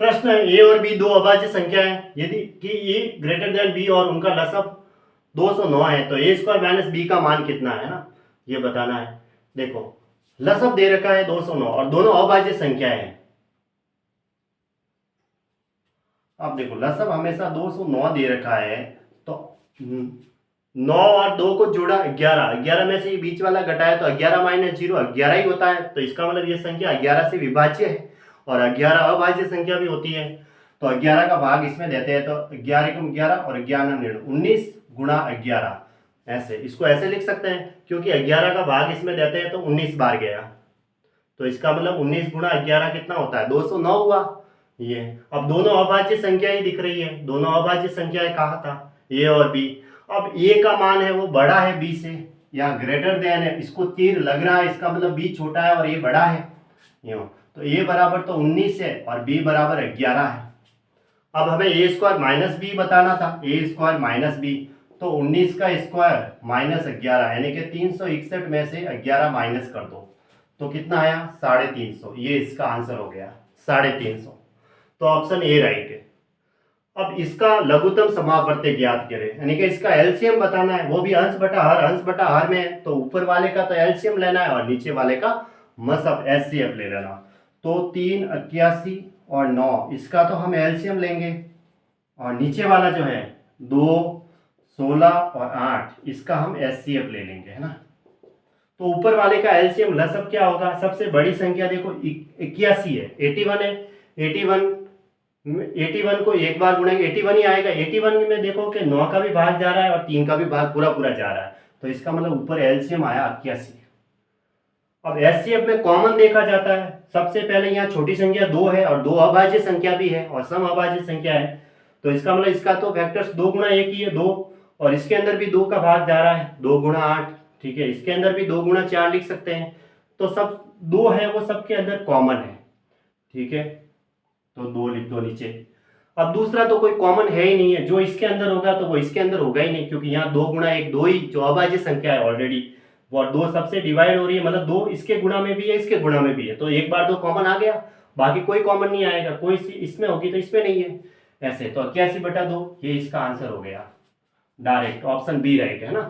प्रश्न है, ए और बी दो अभाज्य संख्या है, यदि कि ए ग्रेटर देन बी और उनका लसब 209 है तो ए स्क्वायर माइनस बी का मान कितना है ना, ये बताना है। देखो लसब दे रखा है 209 और दोनों अभाज्य संख्या है। अब देखो लसब हमेशा 209 दे रखा है, तो 9 और 2 को जोड़ा 11, 11 में से बीच वाला घटाया तो 11 माइनस 0 11 ही होता है। तो इसका मतलब ये संख्या 11 से विभाज्य है और 11 अभाज्य संख्या भी होती है। तो 11 का भाग इसमें देते हैं तो 11 को 11 और 11 19 गुणा 11, ऐसे इसको ऐसे लिख सकते हैं क्योंकि 11 का भाग इसमें देते हैं तो 19 बार गया। तो इसका मतलब 19 गुणा 11 कितना होता है, 209 हुआ ये। अब दोनों अभाज्य संख्या ही दिख रही है, दोनों अभाज्य संख्याएं कहा था, ए और बी। अब ए का मान है वो बड़ा है बी से, या ग्रेटर देन है, इसको तीर लग रहा है, इसका मतलब बी छोटा है और ये बड़ा है यूं। तो ए बराबर तो 19 है और बी बराबर 11 है। अब हमें ए स्क्वायर माइनस बी बताना था, ए स्क्वायर माइनस बी, तो 19 का स्क्वायर माइनस 11 यानी कि 361 में से 11 माइनस कर दो तो कितना आया 350, ये इसका आंसर हो गया 350। तो ऑप्शन ए राइट है। अब इसका लघुत्तम समापवर्ती ज्ञात करें, यानी कि इसका एलसीएम बताना है, वो भी अंश बटा हर में है। तो ऊपर वाले का तो एलसीएम लेना है और नीचे वाले का मसअप एचसीएफ ले लेना। तो 3 81 और 9 इसका तो हम एलसीएम लेंगे और नीचे वाला जो है 2 16 और 8 इसका हम एचसीएफ ले लेंगे, है ना। तो ऊपर वाले का एलसीएम लसब क्या होगा, सबसे बड़ी संख्या देखो 81 है, 81 है, 81 को एक बार गुणेंगे 81 ही आएगा। 81 में देखो कि 9 का भी भाग जा रहा है और 3 का भी भाग पूरा पूरा जा रहा है, तो इसका मतलब ऊपर एलसीएम आया 81। अब एचसीएफ में कॉमन देखा जाता है, सबसे पहले यहाँ छोटी संख्या 2 है और 2 अभाज्य संख्या भी है और सम अभाज्य संख्या है, तो इसका मतलब इसका तो फैक्टर्स 2 गुणा 1 ही है 2, और इसके अंदर भी 2 का भाग जा रहा है 2 गुणा 8, ठीक है, इसके अंदर भी 2 गुणा 4 लिख सकते हैं। तो सब 2 है वो सबके अंदर कॉमन है, ठीक है, तो 2 लिख दो नीचे। अब दूसरा तो कोई कॉमन है ही नहीं है, जो इसके अंदर होगा तो वो इसके अंदर होगा ही नहीं, क्योंकि यहाँ 2 गुणा 1 2 ही, जो अभाज्य संख्या है ऑलरेडी वो 2 सबसे डिवाइड हो रही है, मतलब 2 इसके गुणा में भी है इसके गुणा में भी है, तो एक बार 2 कॉमन आ गया, बाकी कोई कॉमन नहीं आएगा, कोई इसमें होगी तो इसमें नहीं है ऐसे। तो 81/2 ये इसका आंसर हो गया डायरेक्ट, ऑप्शन बी राइट है ना।